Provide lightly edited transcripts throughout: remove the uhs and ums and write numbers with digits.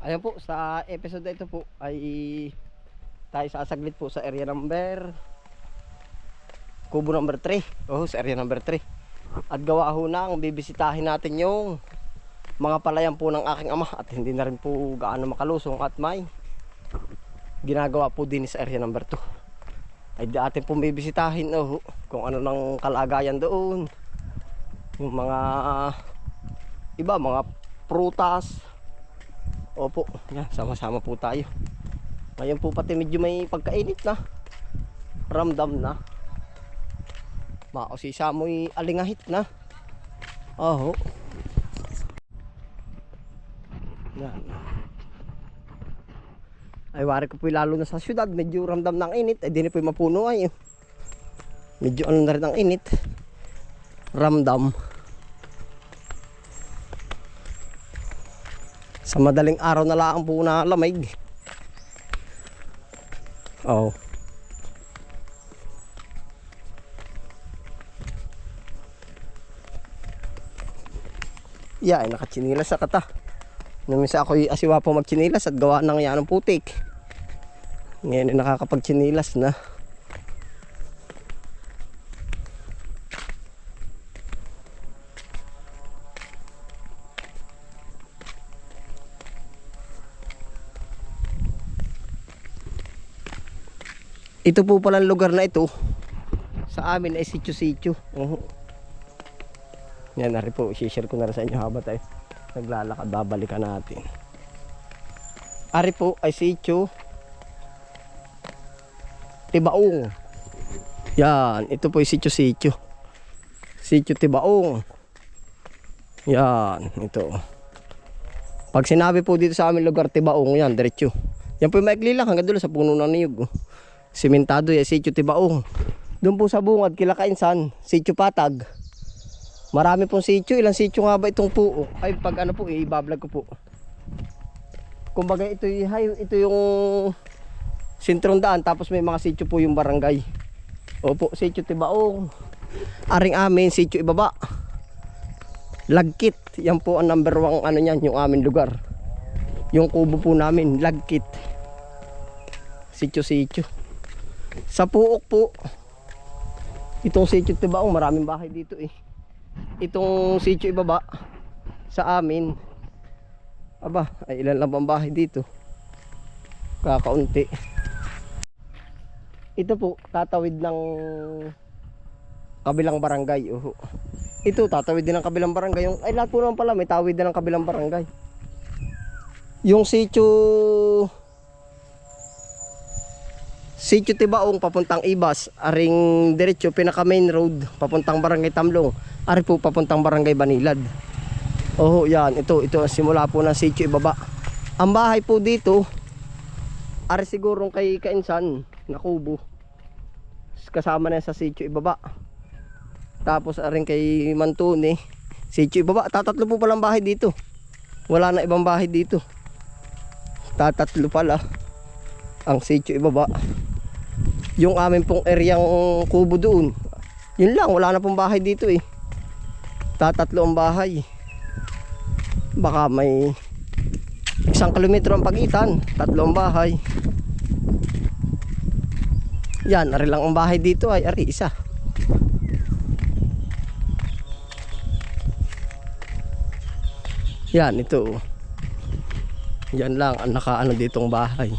Ayan po, sa episode na ito po ay tayo sasaglit po sa area number Kubo number 3. Sa area number 3. At gawa ho na ang bibisitahin natin yung mga palayan po ng aking ama. At hindi na rin po gaano makalusong at may ginagawa po din sa area number 2. Ay di atin po bibisitahin kung ano ng kalagayan doon. Yung mga iba, mga prutas. Opo, yan, sama-sama po tayo. Ngayon po pati medyo may pagkainit na. Ramdam na. Mausisa mo'y alingahit na. Yan. Ay wari ko po lalo na sa syudad, medyo ramdam ng init. Ay di na po mapuno ay. Medyo ano na rin ang init. Ramdam. Sa madaling araw na lang po na lamig. Ay nakatsinilas sa kata. Numisa ako'y asiwa po magtsinilas at gawa ng yan ng putik. Ngayon ay nakakapagtsinilas na. Ito po palang lugar na ito sa amin ay sityo-sityo. Yan na rin po, i-share ko na rin sa inyo habang tayo naglalakad, babalikan natin. Ari po ay sityo Tibaong. Yan, ito po ay sityo-sityo. Sityo Tibaong. Yan, ito. Pag sinabi po dito sa amin lugar Tibaong, yan, diretso. Yan po yung maikli lang hanggang dulo sa puno ng niyog. Simentado yan, sityo Tibaong. Doon po sa bungad, kila Kainsan, sityo Patag. Marami pong sityo. Ilang sityo nga ba itong puok? Ay pag ano po, i-vlog ko po. Kumbaga ito yung sentrong daan, tapos may mga sityo po yung barangay. Opo, sityo Tibaong. Aring amin, sityo Ibaba. Lagkit. Yan po ang number 1 ano niyan, yung amin lugar. Yung kubo po namin, Lagkit. Sityo. Sa puok po, itong sityo Tibaong, maraming bahay dito eh. Itong sityo Ibaba sa amin, ay ilan lang ang bahay dito, kakaunti. Ito po tatawid ng kabilang barangay. Ito tatawid din ng kabilang barangay. Ay lahat po naman pala may tawid din ng kabilang barangay. Yung sityo Tibaong papuntang Ibas, aring diretso pinaka main road papuntang Barangay Tamlong, ari po papuntang Barangay Banilad. Yan, ito simula po ng sityo Ibaba. Ang bahay po dito ari sigurong kay Kainsan na kubo, kasama na sa sityo Ibaba. Tapos aring kay Mantune, sityo Ibaba. Tatatlo po palang bahay dito, wala na ibang bahay dito. Tatatlo pala ang sityo Ibaba. Yung amin pong eryang kubo doon, yun lang, wala na pong bahay dito eh. Tatatlo ang bahay. Baka may 1 kilometro ang pagitan, 3 ang bahay. Yan, ari lang ang bahay dito ay ari isa. Yan, ito. Yan lang ang nakaano ditong bahay.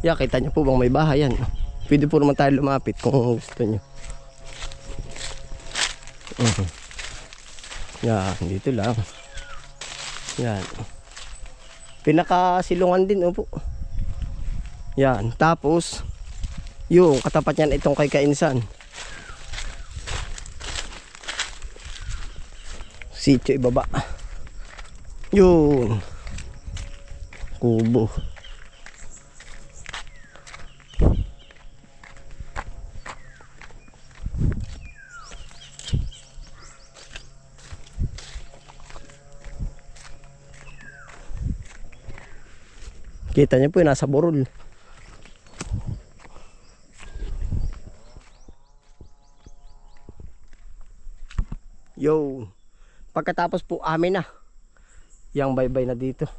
Kita nyo po bang may bahay yan? Pwede po naman tayo lumapit kung gusto nyo. Yan, dito lang. Yan. Pinakasilungan din po. Yan, tapos yung katapat niyan itong kay Kainsan, sityo Ibaba. Yun, kubo. Kita niyo po yung nasa burol. Yo. Pagkatapos po amin na. Yang baybay na dito.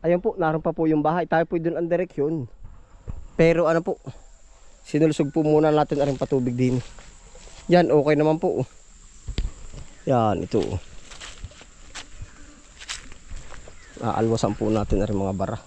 Ayun po, naroon pa po yung bahay. Tayo po doon ang direksyon. Pero ano po, sinulusog po muna natin ang patubig din. Yan, okay naman po. Yan, ito. Aalwasan po natin ang mga bara.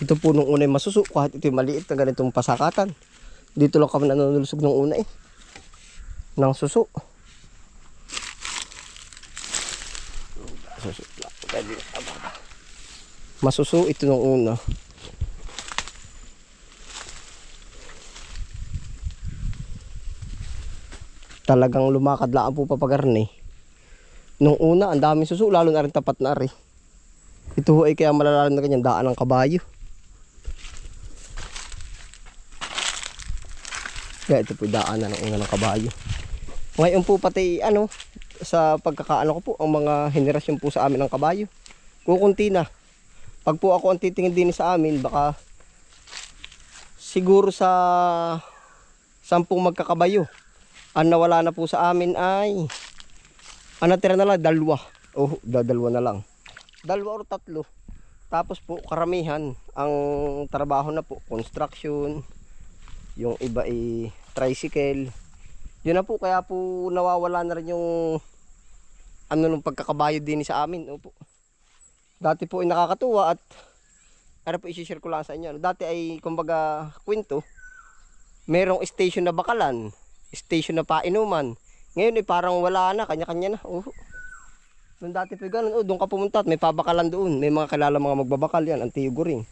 Ito po nung una masuso, kahit ito maliit na ganitong pasakatan. Dito lang kami nanulusog nung una ng suso. Masuso ito nung una. Talagang lumakad lang po papagarni. Nung una, ang daming suso, lalo na rin tapat na rin. Ito ay kaya malalalim na ganyan, daan ng kabayo. Kaya ito po daan na ng una ng kabayo. Ngayon po pati sa pagkakaano ko po, ang mga henerasyon po sa amin ng kabayo. Kukunti na. Pag po ako ang titingin din sa amin, baka siguro sa 10 magkakabayo. Ang nawala na po sa amin ay ang natira na lang, 2. Oh, 2 na lang. 2 o 3. Tapos po karamihan ang trabaho na po, construction. Yung iba ay tricycle. Yun na po, kaya po nawawala na rin yung nung pagkakabayo din sa amin. Opo. Dati po ay nakakatuwa at ano po i-share ko lang sa inyo. Dati ay kumbaga kwento, merong station na bakalan, station na painuman. Ngayon ay parang wala na, kanya-kanya na. Nung dati po ganun, doon ka pumunta at may pabakalan doon. May mga kilala mga magbabakal yan, ang tiyuguring.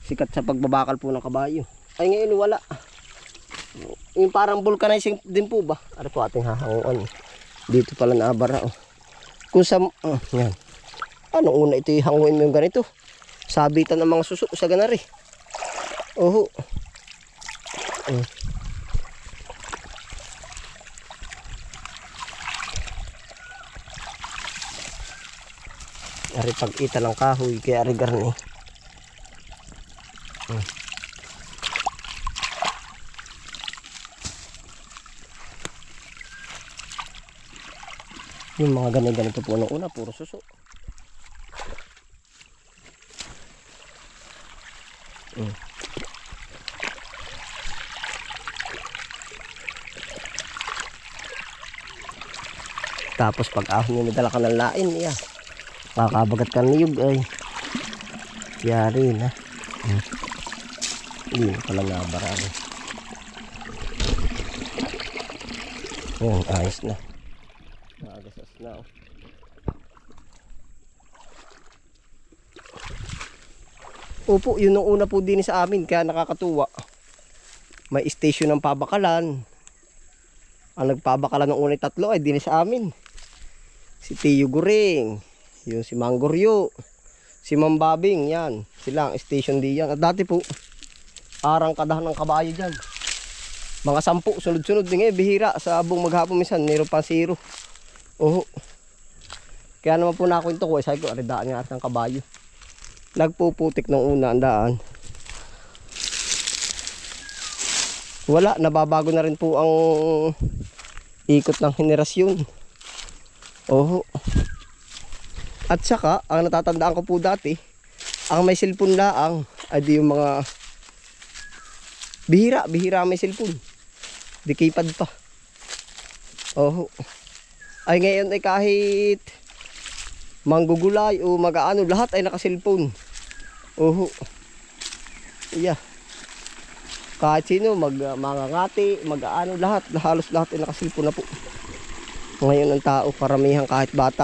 Sikat sa pagbabakal po ng kabayo. Ay ngayon wala. Yung parang vulcanizing din po ba? Ano po ating hahanguan. Dito pala naabara. Kung sa yan. Ano una ito ihanguin mo yung ganito? Sabitan ng mga suso sa ganari. Oho. Ari pag-ita ng kahoy kaya ari garni. Yung mga ganito po noong una, puro suso. Tapos pag ahon nyo nadala ka ng lain, kakabagat ka niyog ay yari na. Hindi na pala nabara. Yan, ayos na. Nagasas na. Opo, yun nung una po din sa amin, kaya nakakatuwa. May station ng pabakalan. Ang nagpabakalan ng unay 3 ay din sa amin. Si Tiyo Guring, yung si Manggoryo, si Mambabing, yan. Sila ang station diyan. At dati po, arangkadahan ng kabayo dyan. Mga 10, sunod-sunod din bihira. Sa buong maghapon minsan, mayroon pa 0. Kaya naman po nakwento ko, sabi ko, aridaan nga at ng kabayo. Nagpuputik nung una ang daan. Wala, nababago na rin po ang ikot ng henerasyon. At saka, ang natatandaan ko po dati, ang may cellphone laang, ay di yung mga bihira may cellphone. Di keypad pa. Ay ngayon ay kahit manggugulay o mag-aano, lahat ay naka-cellphone. Oho. Iya. Kahit sino mangangati, mag-aano, lahat, halos lahat ay naka-cellphone na po. Ngayon ang tao, karamihan kahit bata.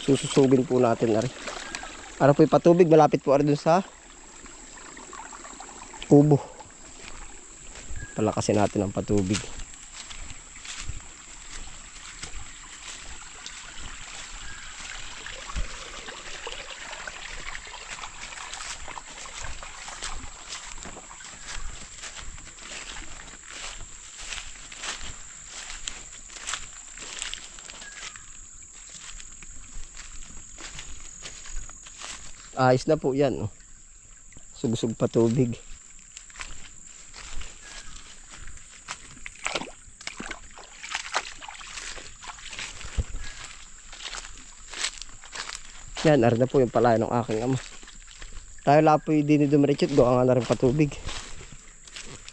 Sususugin po natin ari. Ara po yung patubig, malapit po ari dun sa kubo. Palakasin natin ang patubig. Ayos na po yan. Sugsug pa tubig. Yan, arin na po yung palayan ng aking ama. Tayo lapoy din ni Dumarechit, gawa nga na rin patubig.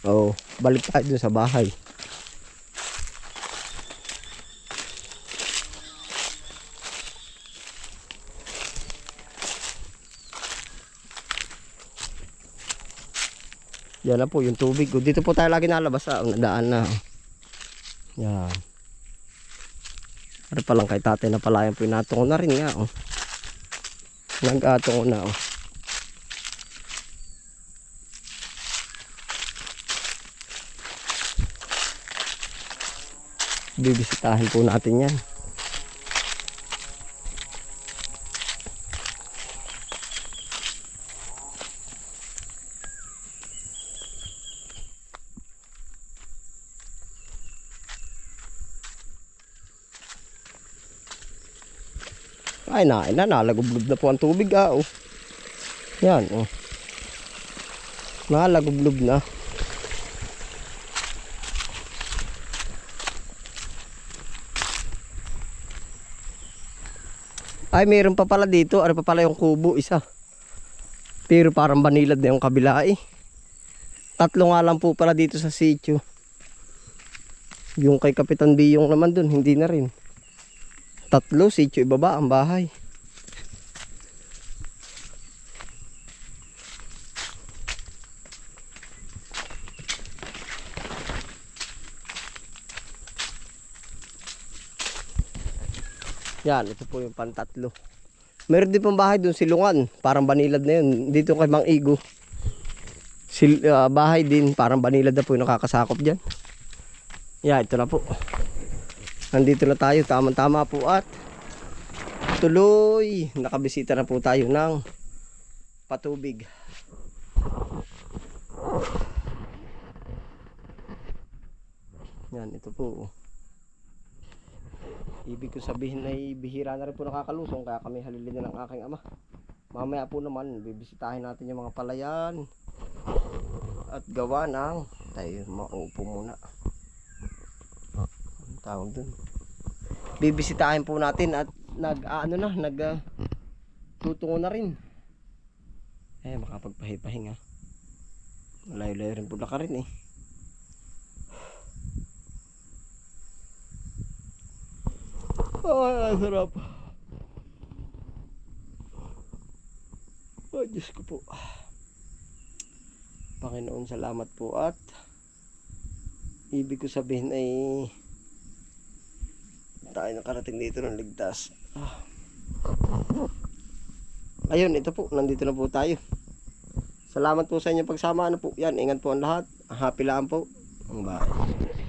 Oh, balik tayo dun sa bahay. Yan na po yung tubig. Dito po tayo lagi nalabas ang nadaan na. Yan. Ano pa lang kay tatay na palayan po yung natungo na rin nga. Oh. Nag-atungo na. Oh. Bibisitahin po natin yan. Ay nalagublog na po ang tubig oh. Yan oh. Nalagublog na. Ay mayroon pa pala dito, ano pa pala yung kubo isa. Pero parang banilad na yung kabila eh. Tatlo nga lang po pala dito sa sitio. Yung kay Kapitan Biyong naman dun, hindi na rin. Tatlo, sitio ibaba ang bahay. Yan, ito po yung pantatlo. Meron din pong bahay dun, Silungan. Parang banilad na yun. Dito kay Mang Igo. Bahay din, parang banilad na po yung nakakasakop dyan. Yan, ito na po. Nandito na tayo, tamang-tama po at tuloy. Nakabisita na po tayo ng patubig. Yan, ito po. Ibig ko sabihin ay bihira na rin po nakakalusong, kaya kami halilin na ng aking ama. Mamaya po naman, bibisitahin natin yung mga palayan at gawa ng tayo maupo muna. Tawag dun. Bibisitahin po natin at tutungo na rin. Makapagpahinga. Malayo-layo rin po laka rin eh. Ay, sarap. Ay, Diyos ko po. Panginoon, salamat po at ibig ko sabihin ay tayo nakarating dito ng ligtas. Ayun, ito po, nandito na po tayo. Salamat po sa inyong pagsama. Ano po, yan, ingat po ang lahat. Happy lang po. Bye.